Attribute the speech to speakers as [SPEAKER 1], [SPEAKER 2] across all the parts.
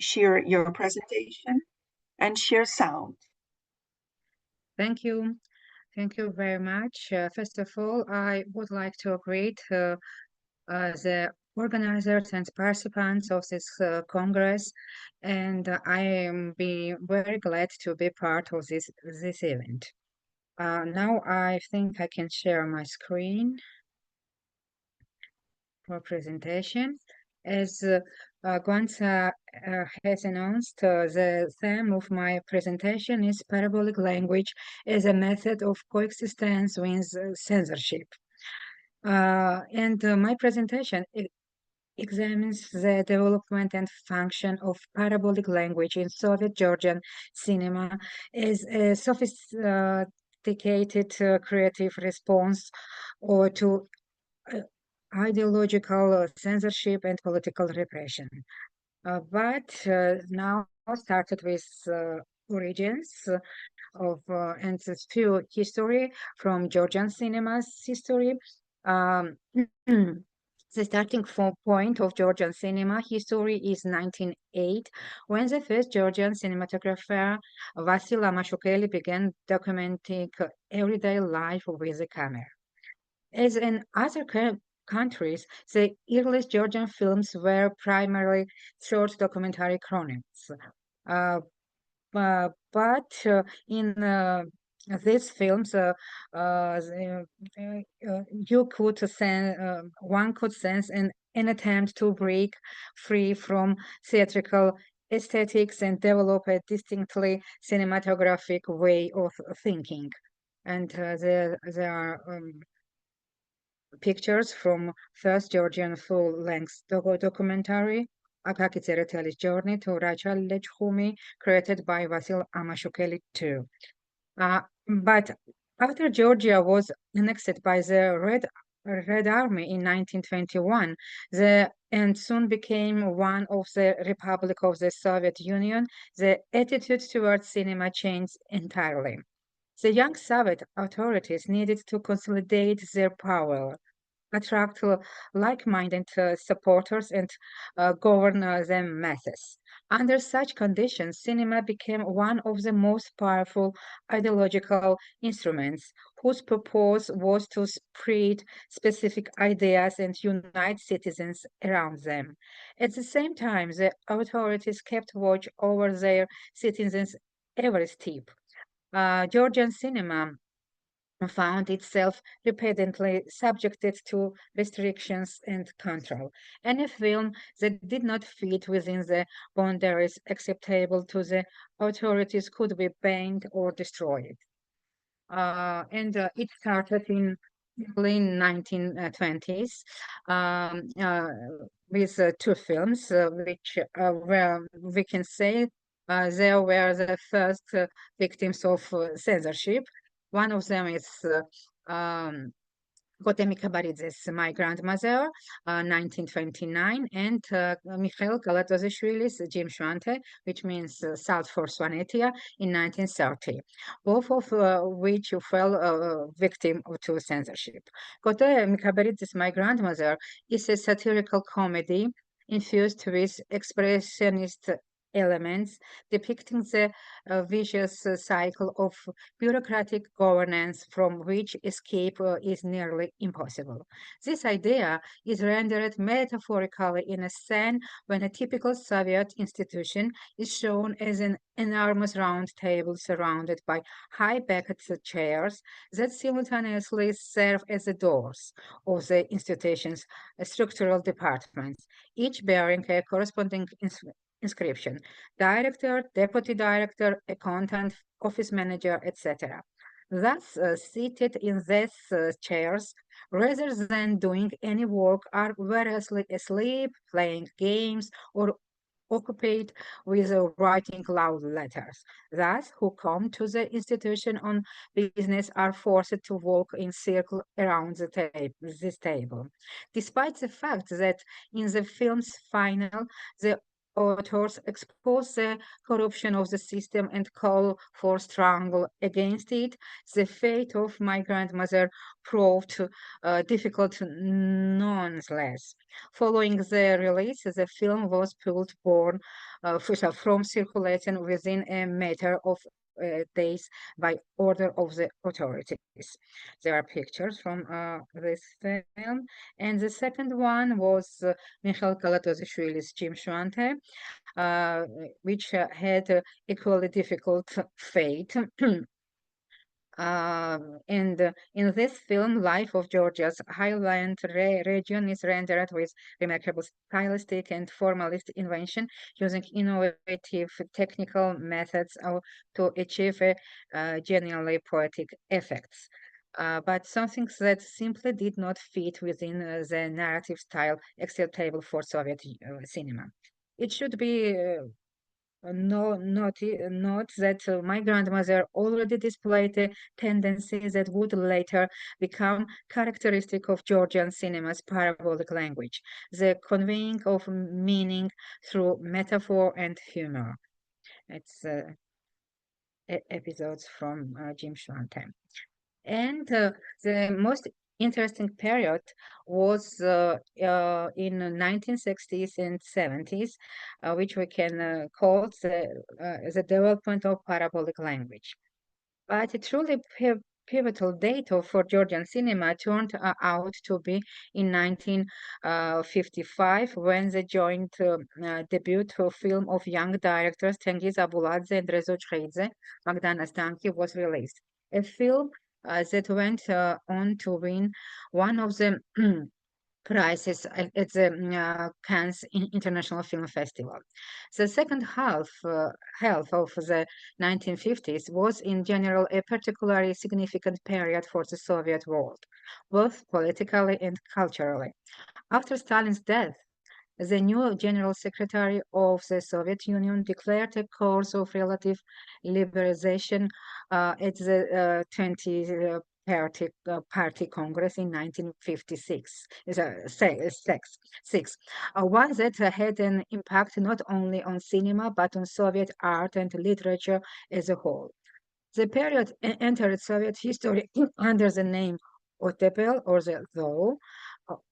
[SPEAKER 1] share your presentation and share sound.
[SPEAKER 2] Thank you. Thank you very much. First of all, I would like to greet the organizers and participants of this Congress, and I am very glad to be part of this event. Now I think I can share my screen for presentation. As Guanza has announced, the theme of my presentation is Parabolic language as a method of coexistence with censorship. My presentation examines the development and function of parabolic language in Soviet Georgian cinema as a sophisticated creative response or to ideological censorship and political repression. But now started with origins of and this few history from Georgian cinema's history. Um, The starting point of Georgian cinema history is 1908, when the first Georgian cinematographer Vasil Amashukeli began documenting everyday life with a camera. As in other countries, the earliest Georgian films were primarily short documentary chronicles. But in these films, you could one could sense an attempt to break free from theatrical aesthetics and develop a distinctly cinematographic way of thinking. And there are pictures from first Georgian full-length documentary, Akaki Tsereteli's Journey to Raja Lechkhumi, created by Vasil Amashukeli too. But after Georgia was annexed by the Red Army in 1921, and soon became one of the Republic of the Soviet Union, the attitude towards cinema changed entirely. The young Soviet authorities needed to consolidate their power, attract like-minded supporters, and govern the masses. Under such conditions, cinema became one of the most powerful ideological instruments whose purpose was to spread specific ideas and unite citizens around them. At the same time, the authorities kept watch over their citizens' every step. Georgian cinema found itself repeatedly subjected to restrictions and control. Any film that did not fit within the boundaries acceptable to the authorities could be banned or destroyed. It started in early 1920s with two films, which were, we can say, they were the first victims of censorship. One of them is Kote Mikhabaridze's My Grandmother, 1929, and Mikhail Galatozishvili's Jim Shwante, which means South for Swanetia, in 1930, both of which fell victim to censorship. Kote Mikhabaridze's My Grandmother is a satirical comedy infused with expressionist elements depicting the vicious cycle of bureaucratic governance from which escape is nearly impossible. This idea is rendered metaphorically in a scene when a typical Soviet institution is shown as an enormous round table surrounded by high-backed chairs that simultaneously serve as the doors of the institution's structural departments, each bearing a corresponding inscription: director, deputy director, accountant, office manager, etc. Thus, seated in these chairs, rather than doing any work, are variously asleep, playing games, or occupied with writing loud letters. Thus, who come to the institution on business are forced to walk in circle around this table. Despite the fact that in the film's final, the authors expose the corruption of the system and call for struggle against it. The fate of my grandmother proved difficult nonetheless. Following the release, the film was pulled from circulation within a matter of days by order of the authorities. There are pictures from this film, and the second one was Mikhail Kalatozishvili's Jim Schwante, uh, which had equally difficult fate. And in this film, life of Georgia's highland region is rendered with remarkable stylistic and formalist invention, using innovative technical methods to achieve genuinely poetic effects. But something that simply did not fit within the narrative style acceptable for Soviet cinema. It should be note that my grandmother already displayed a tendency that would later become characteristic of Georgian cinema's parabolic language, the conveying of meaning through metaphor and humor. It's episodes from Jim Schwante. And the most interesting period was in 1960s and 70s, which we can call the development of parabolic language. But a truly pivotal date for Georgian cinema turned out to be in 1955 when the joint debut film of young directors Tengiz Abuladze and Rezo Chkheidze, Magdana Stanki, was released. A film that went on to win one of the prizes at the Cannes International Film Festival. The second half of the 1950s was in general a particularly significant period for the Soviet world, both politically and culturally. After Stalin's death, the new General Secretary of the Soviet Union declared a course of relative liberalization at the 20th Party Congress in 1956. One that had an impact not only on cinema but on Soviet art and literature as a whole. The period entered Soviet history under the name Ottepel or the Thaw.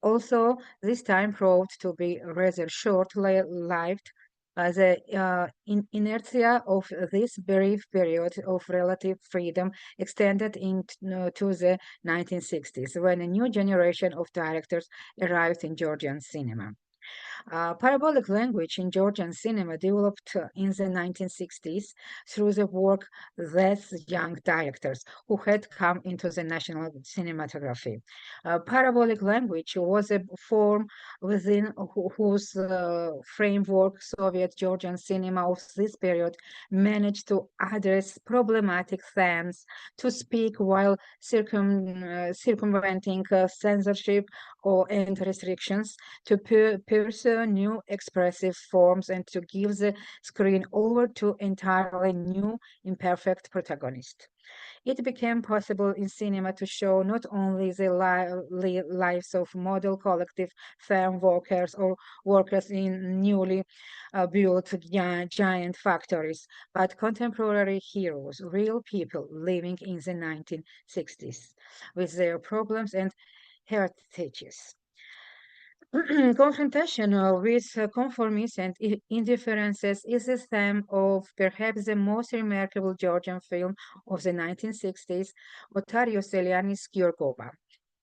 [SPEAKER 2] Also, this time proved to be rather short-lived. The inertia of this brief period of relative freedom extended into the 1960s, when a new generation of directors arrived in Georgian cinema. Parabolic language in Georgian cinema developed in the 1960s through the work of these young directors who had come into the national cinematography. Parabolic language was a form within whose framework Soviet Georgian cinema of this period managed to address problematic themes, to speak while circumventing censorship and restrictions, to pursue new expressive forms, and to give the screen over to entirely new, imperfect protagonists. It became possible in cinema to show not only the lives of model collective farm workers or workers in newly built giant factories, but contemporary heroes, real people living in the 1960s with their problems and heritages. Confrontation with conformism and indifferences is the theme of perhaps the most remarkable Georgian film of the 1960s, Otario Seliani's Gyurgova.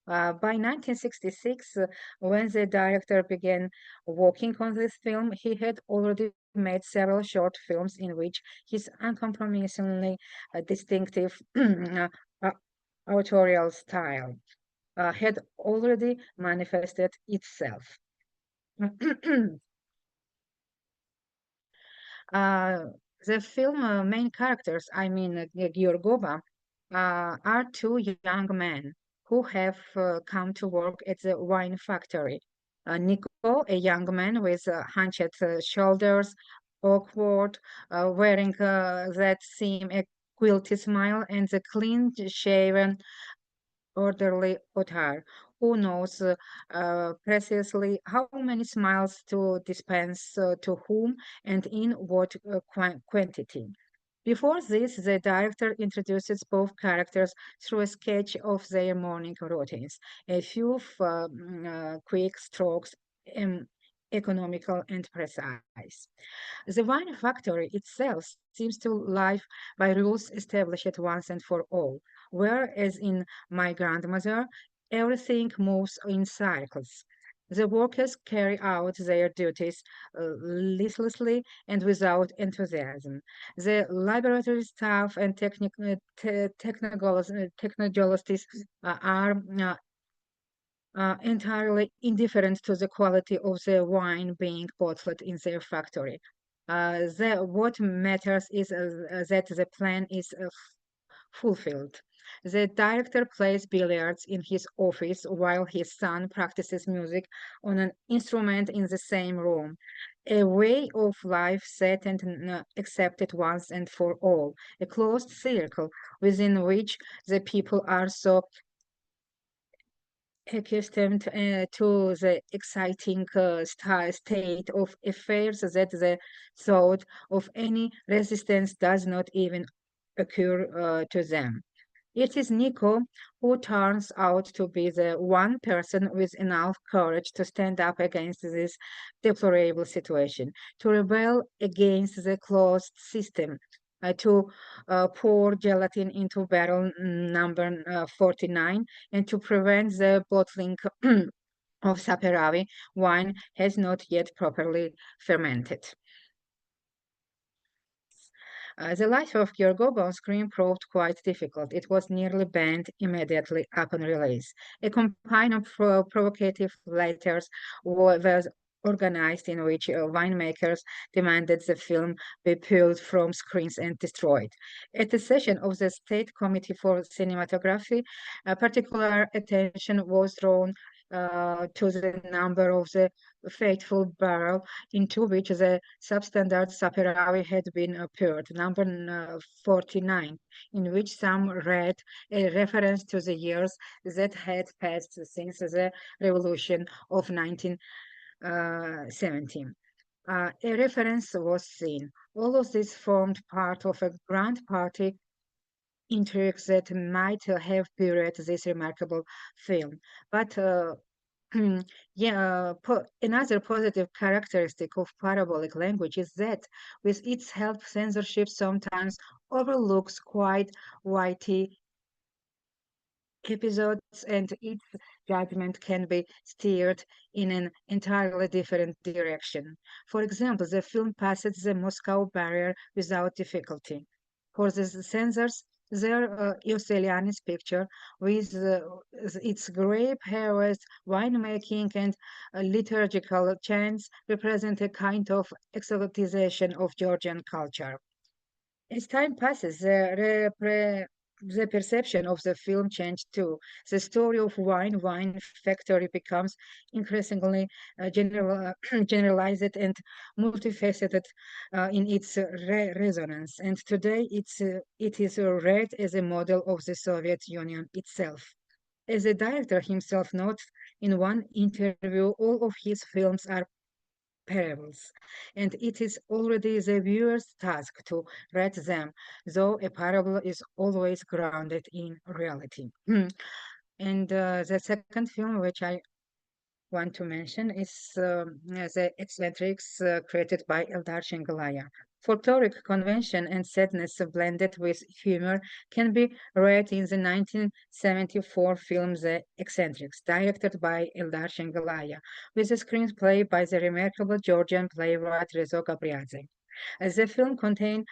[SPEAKER 2] By 1966, when the director began working on this film, he had already made several short films in which his uncompromisingly distinctive authorial style had already manifested itself. The film main characters, Georgova, are two young men who have come to work at the wine factory. Nico, a young man with hunched shoulders, awkward, wearing that seem a quilty smile, and the clean-shaven orderly Otar, who knows precisely how many smiles to dispense to whom and in what quantity. Before this, the director introduces both characters through a sketch of their morning routines, a few quick strokes, um, economical and precise. The wine factory itself seems to live by rules established once and for all, whereas in My Grandmother, everything moves in cycles. The workers carry out their duties listlessly and without enthusiasm. The laboratory staff and technologists are entirely indifferent to the quality of the wine being bottled in their factory. What matters is that the plan is fulfilled. The director plays billiards in his office while his son practices music on an instrument in the same room. A way of life set and accepted once and for all, a closed circle within which the people are so accustomed to the exciting state of affairs that the thought of any resistance does not even occur to them. It is Nico who turns out to be the one person with enough courage to stand up against this deplorable situation, to rebel against the closed system, to pour gelatin into barrel number 49, and to prevent the bottling of Saperavi wine has not yet properly fermented. The life of Gergo on screen proved quite difficult. It was nearly banned immediately upon release. A campaign of provocative letters was organized in which winemakers demanded the film be pulled from screens and destroyed. At the session of the State Committee for Cinematography, particular attention was drawn to the number of the fateful barrel into which the substandard Saperavi had been poured, number 49, in which some read a reference to the years that had passed since the revolution of 1917. A reference was seen. All of this formed part of a grand party intrigue that might have period this remarkable film. But yeah, another positive characteristic of parabolic language is that, with its help, censorship sometimes overlooks quite witty episodes and its judgment can be steered in an entirely different direction. For example, the film passes the Moscow barrier without difficulty. For the censors, their Ioselianis picture, with its grape harvest, winemaking, and liturgical chants, represent a kind of exotization of Georgian culture. As time passes, the perception of the film changed too. The story of wine factory becomes increasingly generalized and multifaceted in its resonance. And today it is read as a model of the Soviet Union itself. As the director himself notes in one interview, all of his films are parables, and it is already the viewer's task to read them, though a parable is always grounded in reality. And the second film, which I want to mention, is the eccentrics created by Eldar Shengalaya. Folkloric convention and sadness blended with humor can be read in the 1974 film The Eccentrics, directed by Eldar Shengalaya, with a screenplay by the remarkable Georgian playwright Rezo Gabriadze. The film contains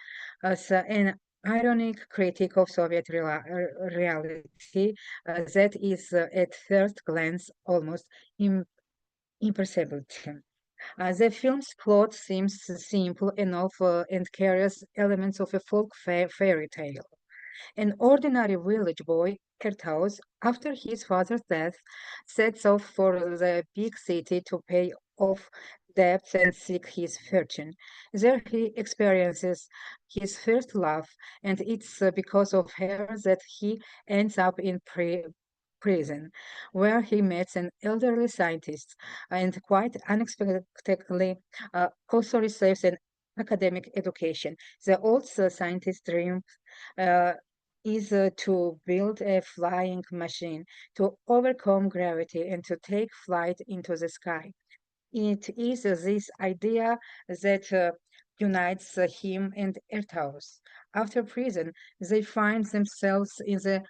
[SPEAKER 2] an ironic critique of Soviet reality that is, at first glance, almost imperceptible. The film's plot seems simple enough and carries elements of a folk fairy tale. An ordinary village boy, Ertaus, after his father's death, sets off for the big city to pay off debts and seek his fortune. There he experiences his first love, and it's because of her that he ends up in prison, where he meets an elderly scientist and quite unexpectedly also receives an academic education. The old scientist's dream uh, is to build a flying machine to overcome gravity and to take flight into the sky. It is this idea that unites him and Ertaus. After prison, they find themselves in the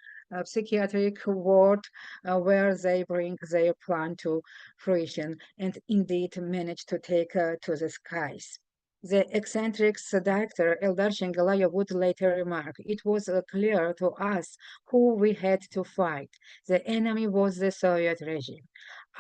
[SPEAKER 2] psychiatric ward where they bring their plan to fruition and indeed manage to take to the skies. The eccentric director Eldar Shengelaya would later remark, it was clear to us who we had to fight. The enemy was the Soviet regime.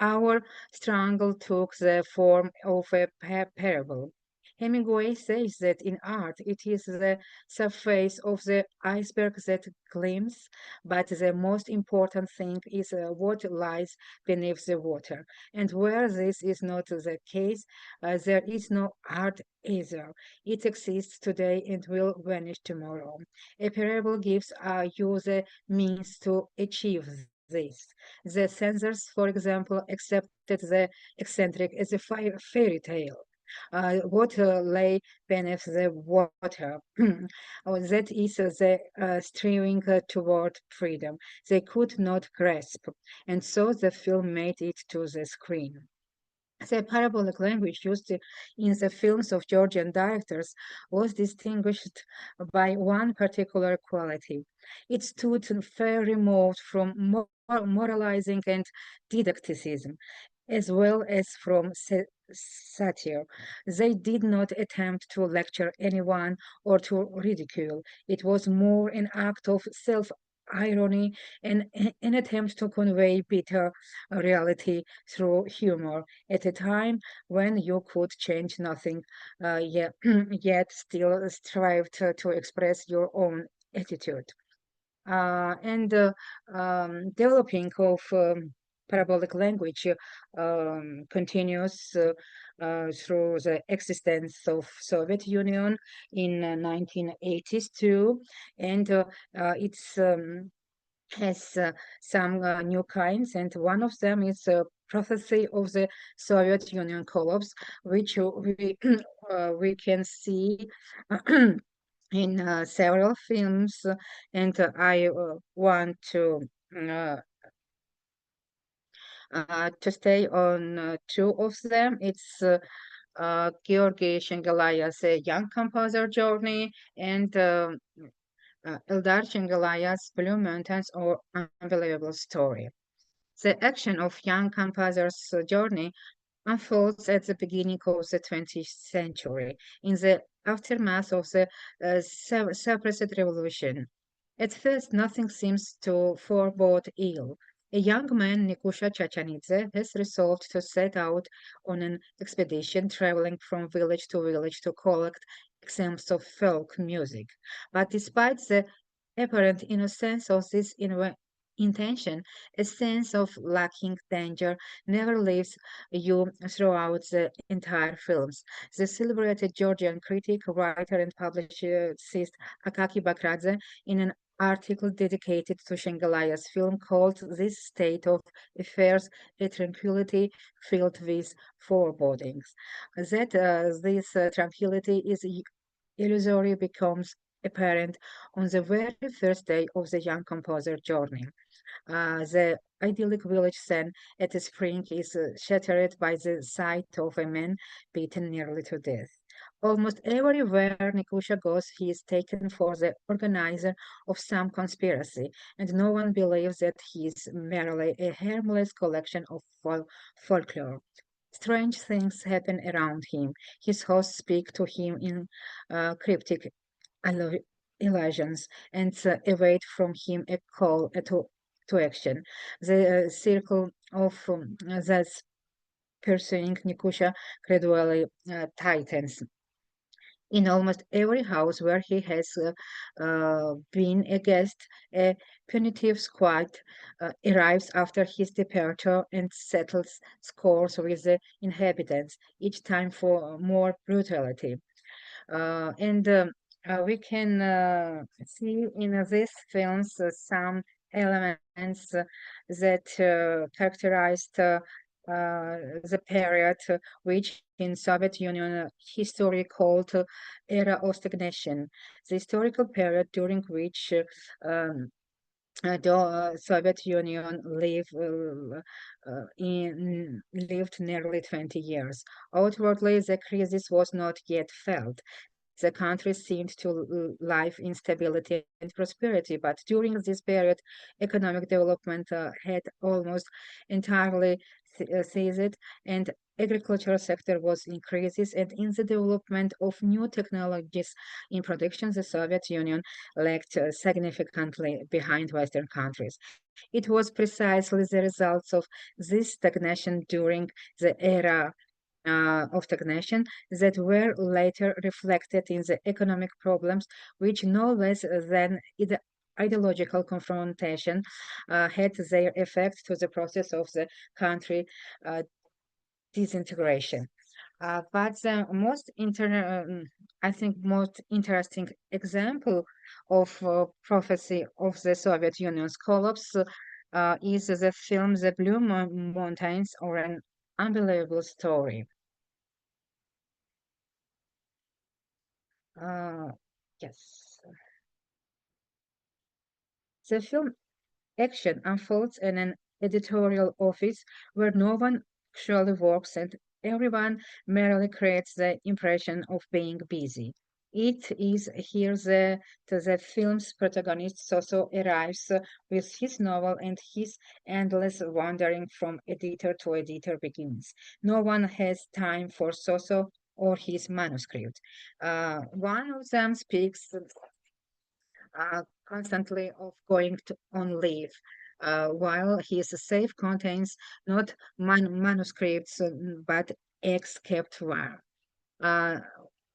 [SPEAKER 2] Our struggle took the form of a parable. Hemingway says that in art it is the surface of the iceberg that gleams, but the most important thing is what lies beneath the water. And where this is not the case, there is no art either. It exists today and will vanish tomorrow. A parable gives you the means to achieve this. The censors, for example, accepted the eccentric as a fairy tale. What lay beneath the water. That is the striving toward freedom. They could not grasp, and so the film made it to the screen. The parabolic language used in the films of Georgian directors was distinguished by one particular quality. It stood far removed from moralizing and didacticism, as well as from satire. They did not attempt to lecture anyone or to ridicule. It was more an act of self-irony and an attempt to convey bitter reality through humor at a time when you could change nothing, yet, yet still strive to express your own attitude. And developing of parabolic language continues through the existence of Soviet Union in 1980s too, and it's has some new kinds, and one of them is prophecy of the Soviet Union collapse, which we can see in several films, and I want uh, to stay on two of them. It's Georgy Shengelaya's Young Composer Journey and Eldar Shengelaya's Blue Mountains or Unbelievable Story. The action of young composer's journey unfolds at the beginning of the 20th century, in the aftermath of the suppressed revolution. At first, nothing seems to forebode ill. A young man, Nikusha Chachanidze, has resolved to set out on an expedition traveling from village to collect examples of folk music. But despite the apparent innocence of this intention, a sense of lacking danger never leaves you throughout the entire films. The celebrated Georgian critic, writer, and publicist Akaki Bakradze, in an article dedicated to Shengelaya's film, called this state of affairs a tranquility filled with forebodings. That this tranquility is illusory becomes apparent on the very first day of the young composer journey. The idyllic village scene at the spring is shattered by the sight of a man beaten nearly to death. Almost everywhere Nikusha goes, he is taken for the organizer of some conspiracy, and no one believes that he is merely a harmless collection of folklore. Strange things happen around him. His hosts speak to him in cryptic allu- illusions and evade from him a call to action. The circle of that's pursuing Nikusha gradually tightens. In almost every house where he has been a guest, a punitive squad arrives after his departure and settles scores with the inhabitants, each time for more brutality. And we can see in these films some elements that characterized the period, which in Soviet Union history called era of stagnation, the historical period during which the Soviet Union lived nearly 20 years. Outwardly, the crisis was not yet felt. The country seemed to live in stability and prosperity, but during this period, economic development had almost entirely ceased, and agricultural sector was in crisis, and in the development of new technologies in production, the Soviet Union lagged significantly behind Western countries. It was precisely the results of this stagnation during the era of stagnation that were later reflected in the economic problems, which no less than ideological confrontation had their effect to the process of the country uh, disintegration. But the I think, most interesting example of prophecy of the Soviet Union's collapse is the film The Blue Mountains, or an unbelievable story. Uh, yes. The film action unfolds in an editorial office where no one actually works and everyone merely creates the impression of being busy. It is here the film's protagonist Soso arrives with his novel, and his endless wandering from editor to editor begins. No one has time for Soso or his manuscript. One of them speaks constantly of going on leave, while his safe contains not manuscripts but eggs kept warm. Uh,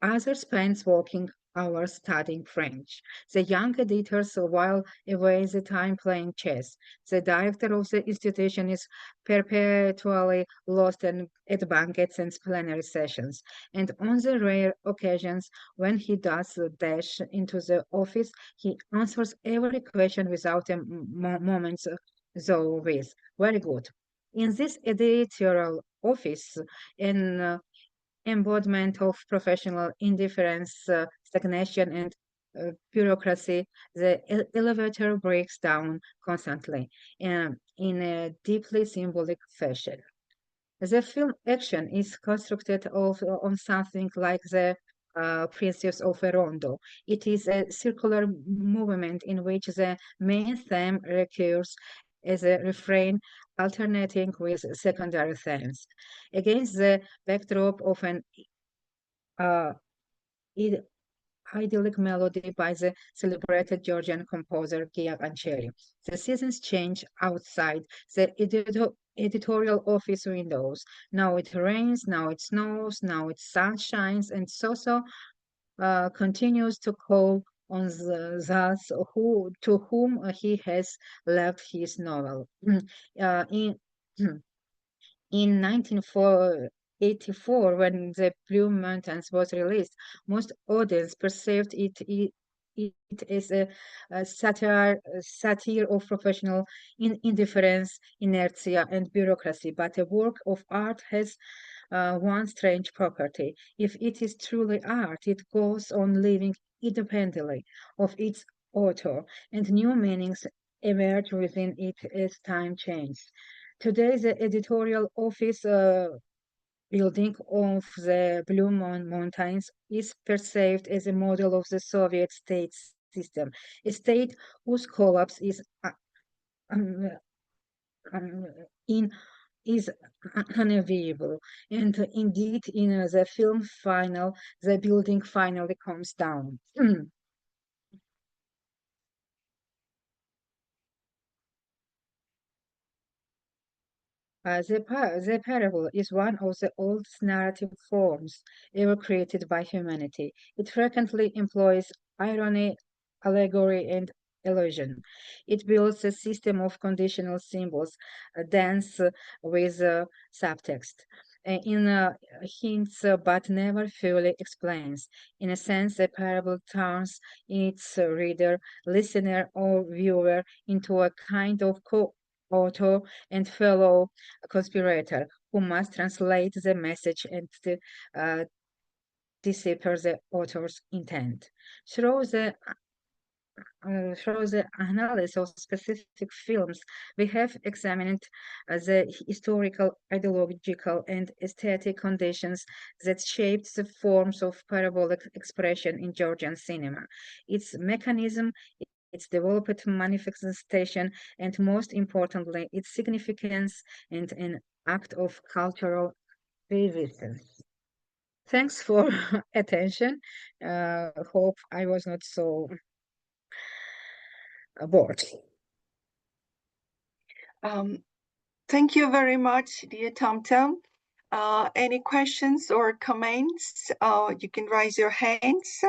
[SPEAKER 2] Others spends working hours studying French. The young editors, while away the time playing chess. The director of the institution is perpetually lost at banquets and plenary sessions. And on the rare occasions when he does dash into the office, he answers every question without a moment's though with. Very good. In this editorial office, in embodiment of professional indifference, stagnation, and bureaucracy, the elevator breaks down constantly in a deeply symbolic fashion. The film action is constructed on something like the Princess of Rondo. It is a circular movement in which the main theme recurs as a refrain, alternating with secondary themes. Against the backdrop of an uh, id- idyllic melody by the celebrated Georgian composer Gia Ancheri. The seasons change outside the editorial office windows. Now it rains, now it snows, now it sun shines, and Soso continues to call on those to whom he has left his novel. In In 1984, when The Blue Mountains was released, most audience perceived it as a satire of professional indifference, inertia, and bureaucracy. But a work of art has one strange property. If it is truly art, it goes on living independently of its author, and new meanings emerge within it as time changes. Today, the editorial office building of the Blue Mountains is perceived as a model of the Soviet state system, a state whose collapse um, um, in is unavailable. And indeed, in the film final, the building finally comes down. The parable is one of the oldest narrative forms ever created by humanity. It frequently employs irony, allegory, and illusion. It builds a system of conditional symbols, dense with subtext. in hints but never fully explains. In a sense, a parable turns its reader, listener, or viewer into a kind of co-author and fellow conspirator who must translate the message and decipher the author's intent. Through the analysis of specific films, we have examined the historical, ideological, and aesthetic conditions that shaped the forms of parabolic expression in Georgian cinema, its mechanism, its developed manifestation, and most importantly, its significance and an act of cultural resistance. Thanks for attention. Hope I was not so bored.
[SPEAKER 1] Thank you very much, dear Tamtam. Any questions or comments? You can raise your hands.